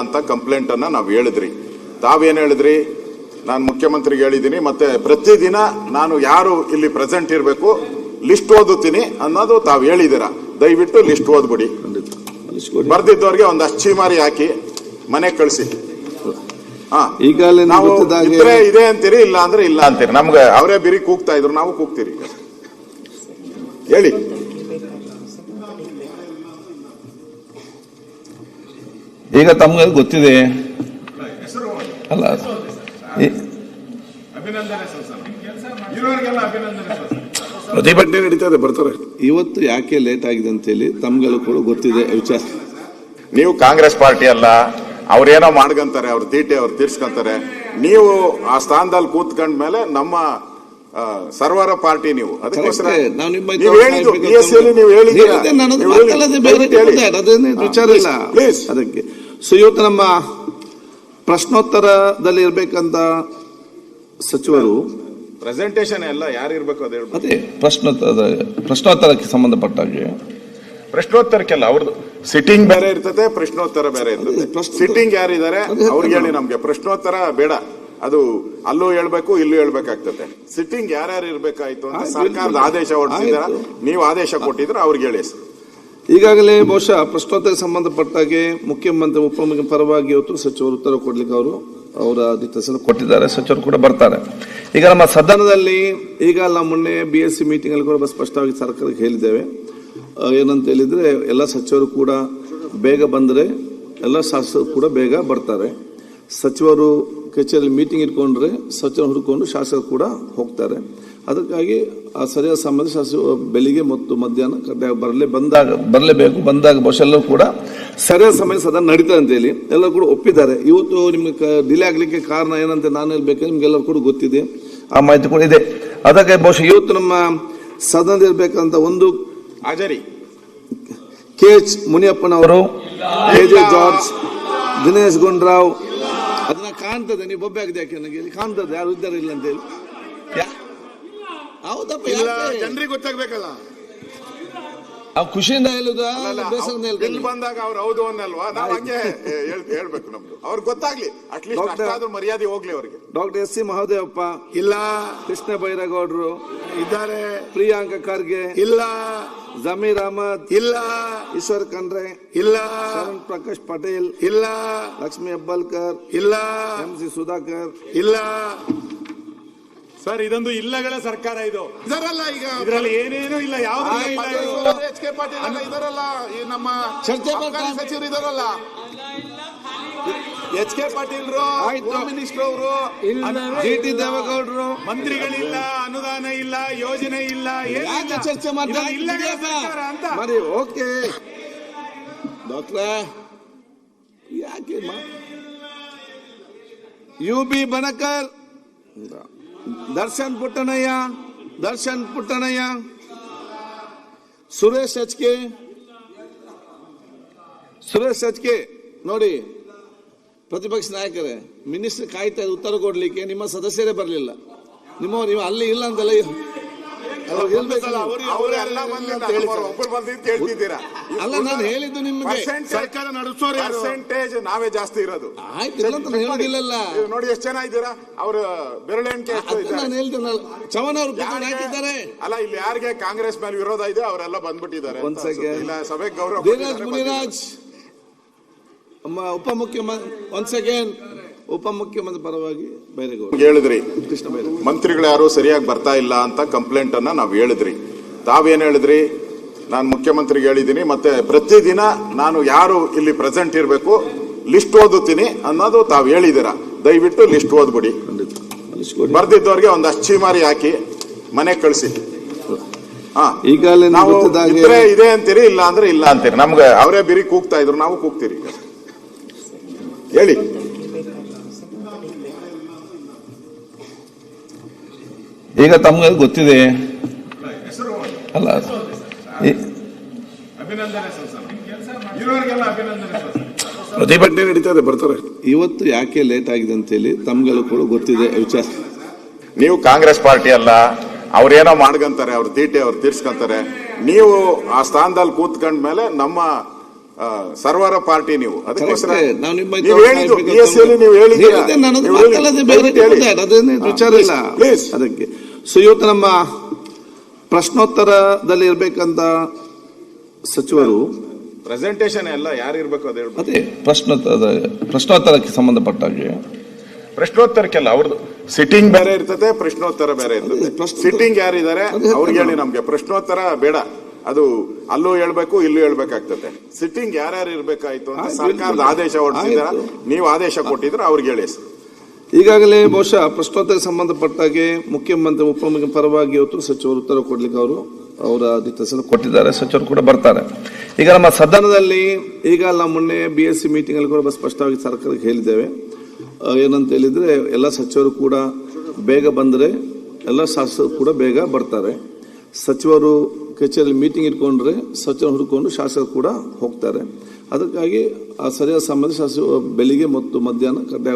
ಅಂತ ಕಂಪ್ಲೇಂಟ್ ಅನ್ನ ನಾವು ಹೇಳಿದ್ರಿ. ತಾವೇನ್ ಹೇಳಿದ್ರಿ? ನಾನು ಮುಖ್ಯಮಂತ್ರಿಗೆ ಹೇಳಿದ್ದೀನಿ, ಮತ್ತೆ ಪ್ರತಿದಿನ ನಾನು ಯಾರು ಇಲ್ಲಿ ಪ್ರೆಸೆಂಟ್ ಇರಬೇಕು ಲಿಸ್ಟ್ ಓದುತ್ತೀನಿ ಅನ್ನೋದು ತಾವು ಹೇಳಿದ್ದೀರಾ. ದಯವಿಟ್ಟು ಲಿಸ್ಟ್ ಓದ್ಬಿಡಿ. ಬರ್ದಿದ್ದವ್ರಿಗೆ ಒಂದು ಅಚ್ಚಿಮಾರಿ ಹಾಕಿ ಮನೆಗೆ ಕಳಿಸಿ. ನಾವು ಇದ್ರೆ ಇದೆ ಅಂತೀರಿ, ಇಲ್ಲ ಅಂದ್ರೆ ಇಲ್ಲ ಅಂತೀರಿ. ನಮ್ಗೆ ಅವರೇ ಬಿರಿ ಕೂಗ್ತಾ ಇದ್ರು, ನಾವು ಕೂಗ್ತೀರಿ. ಹೇಳಿ. ಈಗ ತಮ್ಗೆ ಗೊತ್ತಿದೆ ಅಲ್ಲ, ಪ್ರತಿಭಟನೆ ನಡೀತದೆ, ಬರ್ತಾರೆ. ಇವತ್ತು ಯಾಕೆ ಲೇಟ್ ಆಗಿದೆ ಅಂತ ಹೇಳಿ ತಮ್ಗೆಲ್ಲ ಕೂಡ ಗೊತ್ತಿದೆ ವಿಚಾರ. ನೀವು ಕಾಂಗ್ರೆಸ್ ಪಾರ್ಟಿ ಅಲ್ಲ, ಅವ್ರೇನೋ ಮಾಡ್ಕಂತಾರೆ, ಅವ್ರ ತೀಟೆ ಅವ್ರು ತೀರ್ಸ್ಕೊಂತಾರೆ. ನೀವು ಆ ಸ್ಥಾನದಲ್ಲಿ ಕೂತ್ಕೊಂಡ ಮೇಲೆ ನಮ್ಮ ಸರ್ವರ ಪಾರ್ಟಿ ನೀವು. ಅದಕ್ಕೋಸ್ಕರ ವಿಚಾರ ಇಲ್ಲ ಅದಕ್ಕೆ. ಸೊ ಇವತ್ತು ನಮ್ಮ ಪ್ರಶ್ನೋತ್ತರದಲ್ಲಿ ಇರ್ಬೇಕಂತ ಸಚಿವರು ಪ್ರೆಸೆಂಟೇಶನ್ ಎಲ್ಲ ಯಾರು ಇರ್ಬೇಕು ಅದೇ ಅದೇ ಪ್ರಶ್ನೋತ್ತರಕ್ಕೆ ಸಂಬಂಧಪಟ್ಟಾಗೆ. ಪ್ರಶ್ನೋತ್ತರಕ್ಕೆಲ್ಲ ಅವ್ರದ್ದು ಸಿಟ್ಟಿಂಗ್ ಬೇರೆ ಇರ್ತದೆ, ಪ್ರಶ್ನೋತ್ತರ ಬೇರೆ ಇರ್ತದೆ. ಸಿಟ್ಟಿಂಗ್ ಯಾರಿದ್ದಾರೆ ಅವ್ರಿಗೆ ಹೇಳಿ, ನಮ್ಗೆ ಪ್ರಶ್ನೋತ್ತರ ಬೇಡ. ಅದು ಅಲ್ಲೂ ಹೇಳ್ಬೇಕು, ಇಲ್ಲೂ ಹೇಳ್ಬೇಕಾಗ್ತದೆ. ಸಿಟ್ಟಿಂಗ್ ಯಾರ್ಯಾರು ಇರ್ಬೇಕಾಯ್ತು ಅಂತ ಸರ್ಕಾರದ ಆದೇಶ ಹೊರಡಿಸಿದಾರ, ನೀವು ಆದೇಶ ಕೊಟ್ಟಿದ್ರೆ ಅವ್ರಿಗೆ ಹೇಳಿ. ಈಗಾಗಲೇ ಬಹುಶಃ ಪ್ರಶ್ನೋತ್ತರಕ್ಕೆ ಸಂಬಂಧಪಟ್ಟಾಗೆ ಮುಖ್ಯಮಂತ್ರಿ ಉಪಮುಖ್ಯಮಂತ್ರಿ ಪರವಾಗಿ ಇವತ್ತು ಸಚಿವರು ಉತ್ತರ ಕೊಡ್ಲಿಕ್ಕೆ ಅವರ ನಿರ್ದೇಶನ ಕೊಟ್ಟಿದ್ದಾರೆ. ಸಚಿವರು ಕೂಡ ಬರ್ತಾರೆ. ಈಗ ನಮ್ಮ ಸದನದಲ್ಲಿ ಈಗ ನಾವು ಮೊನ್ನೆ BSc ಮೀಟಿಂಗ್ ಅಲ್ಲಿ ಕೂಡ ಸ್ಪಷ್ಟವಾಗಿ ಸರ್ಕಾರಕ್ಕೆ ಹೇಳಿದ್ದೇವೆ. ಏನಂತ ಹೇಳಿದ್ರೆ ಎಲ್ಲ ಸಚಿವರು ಕೂಡ ಬೇಗ ಬಂದರೆ ಎಲ್ಲ ಶಾಸಕರು ಕೂಡ ಬೇಗ ಬರ್ತಾರೆ. ಸಚಿವರು ಕಚೇರಿಯಲ್ಲಿ ಮೀಟಿಂಗ್ ಇಟ್ಕೊಂಡ್ರೆ ಸಚಿವರು ಹುಡ್ಕೊಂಡು ಶಾಸಕರು ಕೂಡ ಹೋಗ್ತಾರೆ. ಅದಕ್ಕಾಗಿ ಆ ಸರಿಯಾದ ಸಮಯದ ಶಾಸಕರು ಬೆಳಿಗ್ಗೆ ಮತ್ತು ಮಧ್ಯಾಹ್ನ ಕಡ್ಡಾಯ ಬರಲೇಬೇಕು. ಬಂದಾಗ ಬಹುಶಃ ಎಲ್ಲರೂ ಕೂಡ ಸರಿಯಾದ ಸಮಯ ಸದನ ನಡೀತದೆ ಅಂತ ಹೇಳಿ ಎಲ್ಲರೂ ಕೂಡ ಒಪ್ಪಿದ್ದಾರೆ. ಇವತ್ತು ನಿಮ್ಗೆ ಡಿಲೇ ಆಗ್ಲಿಕ್ಕೆ ಕಾರಣ ಏನಂತ ನಾನು ಹೇಳ್ಬೇಕು, ನಿಮ್ಗೆಲ್ಲರೂ ಕೂಡ ಗೊತ್ತಿದೆ, ಆ ಮಾಹಿತಿ ಕೂಡ ಇದೆ. ಅದಕ್ಕೆ ಬಹುಶಃ ಇವತ್ತು ನಮ್ಮ ಸದನದಲ್ಲಿ ಇರ್ಬೇಕಂತ ಒಂದು ಹಾಜರಿ KH ಮುನಿಯಪ್ಪನವರು, KJ ಜಾರ್ಜ್, ದಿನೇಶ್ ಗುಂಡೂರಾವ್, ಅದನ್ನ ಕಾಣ್ತದೆ. ನೀವು ಬೊಬ್ಬೆ ಆಗಿದೆ ಯಾಕೆ ನನಗೆ ಇಲ್ಲಿ ಕಾಣ್ತದೆ, ಯಾರು ಇದ್ದಾರೆ ಇಲ್ಲ ಅಂತ ಹೇಳಿ. ಹೌದಪ್ಪ, ಜನರಿಗೆ ಗೊತ್ತಾಗ್ಬೇಕಲ್ಲ. ಖುಷಿಯಿಂದ ಹೇಳುದಾ ಬಂದಾಗ ಅವ್ರು ಹೌದು ಅನ್ನಲ್ವಾ, ನಾವು ಹಂಗೆ ಹೇಳ್ಬೇಕು. ನಮ್ದು ಅವ್ರಿಗೆ ಗೊತ್ತಾಗ್ಲಿ, ಅಟ್ಲೀಸ್ಟ್ ಮರ್ಯಾದೆ ಹೋಗ್ಲಿ ಅವ್ರಿಗೆ. ಡಾಕ್ಟರ್ SC ಮಹದೇವಪ್ಪ ಇಲ್ಲ, ಕೃಷ್ಣ ಬೈರೇಗೌಡರು ಇದ್ದಾರೆ, ಪ್ರಿಯಾಂಕ ಖರ್ಗೆ ಇಲ್ಲ, ಜಮೀರ್ ಅಹಮದ್ ಇಲ್ಲ, ಈಶ್ವರ್ ಖಂಡ್ರೆ ಇಲ್ಲ, ಶರಣ್ ಪ್ರಕಾಶ್ ಪಟೇಲ್ ಇಲ್ಲ, ಲಕ್ಷ್ಮೀ ಹೆಬ್ಬಾಳ್ಕರ್ ಇಲ್ಲ, MC ಸುಧಾಕರ್ ಇಲ್ಲ. ಸರ್, ಇದೊಂದು ಇಲ್ಲಗಳ ಸರ್ಕಾರ ಇದು. ಇದರಲ್ಲ, ಈಗ ಇದರಲ್ಲಿ ಏನೇನು ಇಲ್ಲ, ಯಾವ್ದು HK ಪಾಟೀಲ್ ಇದರಲ್ಲ, ನಮ್ಮ ಸಚಿವರು ಇದರಲ್ಲ, HK ಪಾಟೀಲ್ರು, ಮಿನಿಸ್ಟರ್ ಅವರು, GT ದೇವೇಗೌಡರು, ಮಂತ್ರಿಗಳಿಲ್ಲ, ಅನುದಾನ ಇಲ್ಲ, ಯೋಜನೆ ಇಲ್ಲ, ಚರ್ಚೆ ಮಾಡಿ. ಓಕೆ ಡಾಕ್ಟ್ರ, ಯಾಕೆ UB ಬಣಕರ್, ದರ್ಶನ್ ಪುಟ್ಟಣಯ್ಯ, ಸುರೇಶ್ HK ನೋಡಿ, ಪ್ರತಿಪಕ್ಷ ನಾಯಕರೇ, ಮಿನಿಸ್ಟರ್ ಕಾಯ್ತಾ ಉತ್ತರ ಕೊಡ್ಲಿಕ್ಕೆ ನಿಮ್ಮ ಸದಸ್ಯರೇ ಬರಲಿಲ್ಲ. ನೀವು ಅಲ್ಲಿ ಇಲ್ಲ ಅಂತಲ್ಲ ಅಲ್ಲ, ನಾನು ಹೇಳಿದ್ದು ನಿಮಗೆ ಸರ್ಕಾರ ನಡೆಸೋರು ಪರ್ಸೆಂಟೇಜ್ ನಾವೇ ಜಾಸ್ತಿ ಇರೋದು. ಹೇಳಿಲ್ಲ ನೋಡಿ ಎಷ್ಟು ಜನ ಇದ್ದೀರಾ, ಅವ್ರ ಬೆರಳೆಣಿಕೆ ನಾನು ಹೇಳ್ತೇನಲ್ಲ. ಚವನ್ ಅವರು ಹಾಕಿದ್ದಾರೆ ಅಲ್ಲ, ಇಲ್ಲಿ ಯಾರಿಗೆ ಕಾಂಗ್ರೆಸ್ ಮೇಲೆ ವಿರೋಧ ಇದೆ ಅವರೆಲ್ಲ ಬಂದ್ಬಿಟ್ಟಿದ್ದಾರೆ. ಸಭೆಗೆ ಗೌರವ. ಧೀರಜ್ ಮುನಿರಾಜ್ ಉಪಮುಖ್ಯಮಂತ್ರಿ ಪರವಾಗಿ ಬೈರೇಗೌಡ ಹೇಳಿದ್ರಿ. ಕೃಷ್ಣ ಬೈರೇಗೌಡ ಮಂತ್ರಿಗಳು ಯಾರು ಸರಿಯಾಗಿ ಬರ್ತಾ ಇಲ್ಲ ಅಂತ ಕಂಪ್ಲೇಂಟ್ ಅನ್ನ ನಾವು ಹೇಳಿದ್ರಿ. ತಾವೇನ್ ಹೇಳಿದ್ರಿ? ನಾನು ಮುಖ್ಯಮಂತ್ರಿಗೆ ಹೇಳಿದ್ದೀನಿ, ಮತ್ತೆ ಪ್ರತಿದಿನ ನಾನು ಯಾರು ಇಲ್ಲಿ ಪ್ರೆಸೆಂಟ್ ಇರಬೇಕು ಲಿಸ್ಟ್ ಓದುತ್ತೀನಿ ಅನ್ನೋದು ತಾವು ಹೇಳಿದ್ದೀರಾ. ದಯವಿಟ್ಟು ಲಿಸ್ಟ್ ಓದ್ಬಿಡಿ. ಬರ್ದಿದ್ದವ್ರಿಗೆ ಒಂದು ಅಚ್ಚಿಮಾರಿ ಹಾಕಿ ಮನೆಗೆ ಕಳಿಸಿ. ನಾವು ಇದ್ರೆ ಇದೆ ಅಂತೀರಿ, ಇಲ್ಲ ಅಂದ್ರೆ ಇಲ್ಲ ಅಂತೀರಿ. ನಮ್ಗೆ ಅವರೇ ಬಿರಿ ಕೂಗ್ತಾ ಇದ್ರು, ನಾವು ಕೂಗ್ತೀರಿ. ಹೇಳಿ. ಈಗ ತಮ್ಗೆ ಗೊತ್ತಿದೆ ಅಲ್ಲ, ಪ್ರತಿಭಟನೆ ನಡೀತದೆ, ಬರ್ತಾರೆ. ಇವತ್ತು ಯಾಕೆ ಲೇಟ್ ಆಗಿದೆ ಅಂತ ಹೇಳಿ ತಮ್ಗೆಲ್ಲ ಕೂಡ ಗೊತ್ತಿದೆ ವಿಚಾರ. ನೀವು ಕಾಂಗ್ರೆಸ್ ಪಾರ್ಟಿ ಅಲ್ಲ, ಅವ್ರೇನೋ ಮಾಡ್ಕಂತಾರೆ, ಅವ್ರ ತೀಟೆ ಅವ್ರು ತೀರ್ಸ್ಕೊಂತಾರೆ. ನೀವು ಆ ಸ್ಥಾನದಲ್ಲಿ ಕೂತ್ಕೊಂಡ ಮೇಲೆ ನಮ್ಮ ಸರ್ವರ ಪಾರ್ಟಿ ನೀವು ಅದಕ್ಕೋಸ್ಕರ Correct. ನಾವು ನಿಮ್ಮ ನೀವು ಹೇಳಿದ್ದು BSc ಅಲ್ಲಿ ನೀವು ಹೇಳಿದ್ದೀರಾ. ಹೇಳಿದ್ದೆ, ನಾನು ಅದು ನೀವು ಹೇಳಿ. ಮಾತಾಡೋದೇ ಬೇರೆ ದಯವಿಟ್ಟು ಹೇಳಿ. ಇದೆ, ಅದೇನೇ ವಿಚಾರ ಇಲ್ಲ Please. ಅದಕ್ಕೆ. ಸೊ ಇವತ್ತು ನಮ್ಮ ಪ್ರಶ್ನೋತ್ತರದಲ್ಲಿ ಇರ್ಬೇಕಂತ ಸಚಿವರು ಪ್ರೆಸೆಂಟೇಷನ್ ಎಲ್ಲ ಯಾರು ಇರ್ಬೇಕು ಅದು ಹೇಳ್ಬೇಕು. ಅದೇ ಪ್ರಶ್ನೋತ್ತರಕ್ಕೆ ಸಂಬಂಧಪಟ್ಟಾಗೆ ಪ್ರಶ್ನೋತ್ತರಕ್ಕೆಲ್ಲ ಅವ್ರದ್ದು ಸಿಟ್ಟಿಂಗ್ ಬೇರೆ ಇರ್ತದೆ, ಪ್ರಶ್ನೋತ್ತರ ಬೇರೆ ಇರ್ತದೆ. ಪ್ರಶ್ನೋತ್ತರ- ಸಿಟ್ಟಿಂಗ್ ಯಾರಿದ್ದಾರೆ ಅದೇ ಅವ್ರಿಗೆ ಹೇಳಿ, ಹೇಳ್ತೇನೆ. ನಮ್ಗೆ ಪ್ರಶ್ನೋತ್ತರ ಬೇಡ, ಅದು ಅಲ್ಲೂ ಹೇಳ್ಬೇಕು ಇಲ್ಲೂ ಹೇಳ್ಬೇಕಾಗ್ತದೆ. ಸಿಟ್ಟಿಂಗ್ ಯಾರ್ಯಾರು ಇರ್ಬೇಕಾಯ್ತು ಅಂತ ಆಯ್ತು, ಸರ್ಕಾರದ ಆಯ್ತು. ಆದೇಶ ಹೊರಡಿಸಿದಾರ, ಆಯ್ತು. ನೀವು ಆದೇಶ ಕೊಟ್ಟಿದ್ರೆ ಅವ್ರಿಗೆ ಹೇಳಿ. ಈಗಾಗಲೇ ಬಹುಶಃ ಪ್ರಶ್ನೋತ್ತರಕ್ಕೆ ಸಂಬಂಧಪಟ್ಟಾಗೆ ಮುಖ್ಯಮಂತ್ರಿ ಉಪಮುಖ್ಯಮಂತ್ರಿ ಪರವಾಗಿ ಇವತ್ತು ಸಚಿವರು ಉತ್ತರ ಕೊಡ್ಲಿಕ್ಕೆ ಅವರ ನಿರ್ದೇಶನ ಕೊಟ್ಟಿದ್ದಾರೆ. ಸಚಿವರು ಕೂಡ ಬರ್ತಾರೆ. ಈಗ ನಮ್ಮ ಸದನದಲ್ಲಿ ಈಗ ನಾವು ಮೊನ್ನೆ BSc ಮೀಟಿಂಗ್ ಅಲ್ಲಿ ಕೂಡ ಸ್ಪಷ್ಟವಾಗಿ ಸರ್ಕಾರಕ್ಕೆ ಹೇಳಿದ್ದೇವೆ. ಏನಂತ ಹೇಳಿದ್ರೆ ಎಲ್ಲ ಸಚಿವರು ಕೂಡ ಬೇಗ ಬಂದರೆ ಎಲ್ಲ ಶಾಸಕರು ಕೂಡ ಬೇಗ ಬರ್ತಾರೆ. ಸಚಿವರು ಕಚೇರಿಯಲ್ಲಿ ಮೀಟಿಂಗ್ ಇಟ್ಕೊಂಡ್ರೆ ಸಚಿವರು ಹುಡುಕೊಂಡು ಶಾಸಕರು ಕೂಡ ಹೋಗ್ತಾರೆ. ಅದಕ್ಕಾಗಿ ಆ ಸರಿಯಾದ ಸಮಯದ ಶಾಸಕರು ಬೆಳಿಗ್ಗೆ ಮತ್ತು ಮಧ್ಯಾಹ್ನ ಕಡ್ಡಾಯ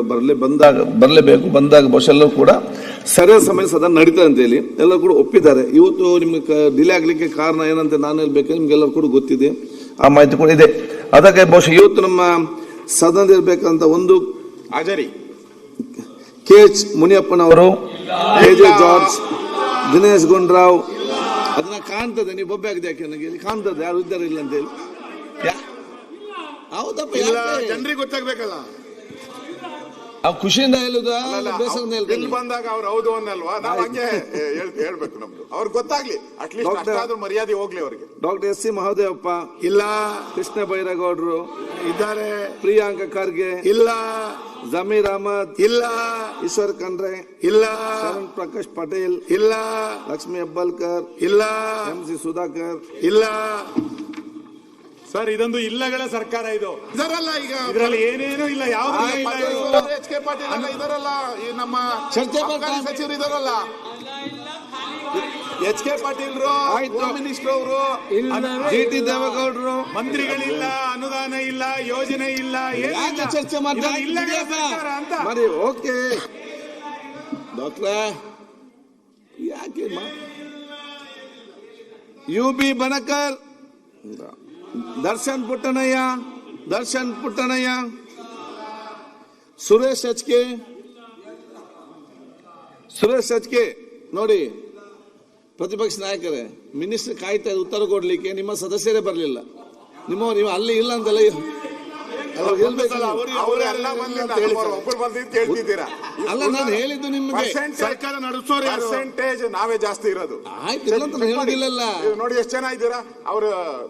ಬರಲೇಬೇಕು. ಬಂದಾಗ ಬಹುಶಃ ಎಲ್ಲರೂ ಕೂಡ ಸರಿಯಾದ ಸಮಯ ಸದನ ನಡೀತದೆ ಅಂತ ಹೇಳಿ ಎಲ್ಲರೂ ಕೂಡ ಒಪ್ಪಿದ್ದಾರೆ. ಇವತ್ತು ನಿಮ್ಗೆ ಡಿಲೇ ಆಗ್ಲಿಕ್ಕೆ ಕಾರಣ ಏನಂತ ನಾನು ಹೇಳ್ಬೇಕು, ನಿಮ್ಗೆಲ್ಲರೂ ಕೂಡ ಗೊತ್ತಿದೆ, ಆ ಮಾಹಿತಿ ಕೂಡ ಇದೆ. ಅದಕ್ಕೆ ಬಹುಶಃ ಇವತ್ತು ನಮ್ಮ ಸದನದಲ್ಲಿ ಇರ್ಬೇಕಂತ ಒಂದು ಹಾಜರಿ KH ಮುನಿಯಪ್ಪನವರು, KJ ಜಾರ್ಜ್, ದಿನೇಶ್ ಗುಂಡ್ರಾವ್, ಅದನ್ನ ಕಾಣ್ತದೆ. ನೀವು ಬೊಬ್ಬೆ ಆಗಿದೆ ಯಾಕೆ ನನಗೆ ಇಲ್ಲಿ ಕಾಣ್ತದೆ, ಯಾರು ಇದ್ದಾರೆ ಇಲ್ಲ ಅಂತ ಹೇಳಿ. ಹೌದಪ್ಪ, ಜನರಿಗೆ ಗೊತ್ತಾಗ್ಬೇಕಲ್ಲ. ಆ ಖುಷಿಯಿಂದ ಹೇಳುದ ಬೇಸರದಿಂದ ಬಿಲ್ ಹೇಳ್ತೇನೆ. ಬಂದಾಗ ಅವ್ರು ಹೌದು ಅನ್ನಲ್ವಾ, ನಾವು ಹಂಗೆ ಹೇಳ್ಬೇಕು. ನಮ್ದು ಅವ್ರಿಗೆ ಗೊತ್ತಾಗ್ಲಿ, ಅಟ್ಲೀಸ್ಟ್ ಡಾಕ್ಟರ್- ಅಷ್ಟಾದ್ರೂ ಮರ್ಯಾದೆ ಹೋಗ್ಲಿ ಅವ್ರಿಗೆ. ಡಾಕ್ಟರ್ SC ಮಹದೇವಪ್ಪ ಇಲ್ಲ, ಕೃಷ್ಣ ಬೈರೇಗೌಡರು ಇದ್ದಾರೆ. ಪ್ರಿಯಾಂಕ ಖರ್ಗೆ ಇಲ್ಲ, ಜಮೀರ್ ಅಹಮದ್ ಇಲ್ಲ, ಈಶ್ವರ್ ಖಂಡ್ರೆ ಇಲ್ಲ, ಶರಣ್ ಪ್ರಕಾಶ್ ಪಟೇಲ್ ಇಲ್ಲ, ಲಕ್ಷ್ಮೀ ಹೆಬ್ಬಾಳ್ಕರ್ ಇಲ್ಲ, MC ಸುಧಾಕರ್ ಇಲ್ಲ. ಸರ್ ಇದೊಂದು ಇಲ್ಲಗಳ ಸರ್ಕಾರ ಇದು. ಇದರಲ್ಲ ಈಗ ಇದರಲ್ಲಿ ಏನೇನು ಇಲ್ಲ, ಯಾವ್ದು ಇಲ್ಲ ಇದು. HK ಪಾಟೀಲ್ ಎಲ್ಲ ಇದರಲ್ಲ, ಈ ನಮ್ಮ ಚರ್ಚೆ ಅಬಕಾರಿ ಸಚಿವರು ಇದರಲ್ಲ. HK ಪಾಟೀಲ್ರು, ಆಯ್ತು. ಹೋಮ್ ಮಿನಿಸ್ಟರ್ ಅವರು, GT ದೇವೇಗೌಡರು ಮಂತ್ರಿಗಳಿಲ್ಲ, ಅನುದಾನ ಇಲ್ಲ, ಯೋಜನೆ ಇಲ್ಲ, ಏನಿಲ್ಲ. ಯಾಕೆ ಚರ್ಚೆ ಮಾಡ್ತಾ ಇದೊಂದು ಇಲ್ಲಗಳ ಸರ್ಕಾರ ಅಂತ. ಮಾಡಿ ಓಕೆ ಡಾಕ್ಟ್ರ ಯಾಕೆ UB ಬಣಕರ್, ದರ್ಶನ್ ಪುಟ್ಟಣಯ್ಯ, ಸುರೇಶ್ HK ನೋಡಿ, ಪ್ರತಿಪಕ್ಷ ನಾಯಕರೇ, ಮಿನಿಸ್ಟರ್ ಕಾಯ್ತಾ ಉತ್ತರ ಕೊಡ್ಲಿಕ್ಕೆ ನಿಮ್ಮ ಸದಸ್ಯರೇ ಬರಲಿಲ್ಲ. ನೀವು ಅಲ್ಲಿ ಇಲ್ಲ ಅಂತಲ್ಲ ಅವರೆಲ್ಲ ಒಬ್ಬರು ಬಂದಿದ್ದು ಕೇಳ್ತಿದ್ದೀರಾ? ಅಲ್ಲ, ನಾನು ಹೇಳಿದ್ದು ನಿಮಗೆ ಸರ್ಕಾರ ನಡೆಸೋರು ಯಾರು? ಪರ್ಸೆಂಟೇಜ್ ನಾವೇ ಜಾಸ್ತಿ ಇರೋದು. ಆಯ್ತು, ಇಲ್ಲ ಅಂತ ನಾನು ಹೇಳೋದಿಲ್ಲ. ನೀವು ನೋಡಿ ಎಷ್ಟು ಜನ ಇದ್ದೀರಾ, ಅವ್ರ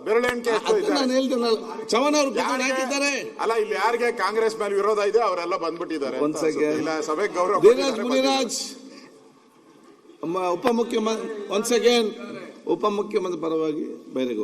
ಬೆರಳೆಣಿಕೆ ಎಷ್ಟು ಅದನ್ನ ಇದ್ದಾರೆ. ನಾನು ಹೇಳ್ತೇನಲ್ಲ, ಚವನ್ ಅವರು ಕೂತ್ಕೊಂಡು ಹಾಕಿದ್ದಾರೆ. ಅಲ್ಲ, ಇಲ್ಲಿ ಯಾರಿಗೆ ಕಾಂಗ್ರೆಸ್ ಮೇಲೆ ವಿರೋಧ ಇದೆ ಅವರೆಲ್ಲ ಬಂದ್ಬಿಟ್ಟಿದ್ದಾರೆ. ಒಂದ್ second. ಇಲ್ಲ, ಸಭೆಗೆ ಗೌರವ ಧೀರಜ್ ಮುನಿರಾಜ್ ಉಪಮುಖ್ಯಮಂತ್ರಿ, ಒಂದ್ ಸೆಕೆಂಡ್, ಉಪಮುಖ್ಯಮಂತ್ರಿ ಪರವಾಗಿ ಬೈರೇಗೌಡ.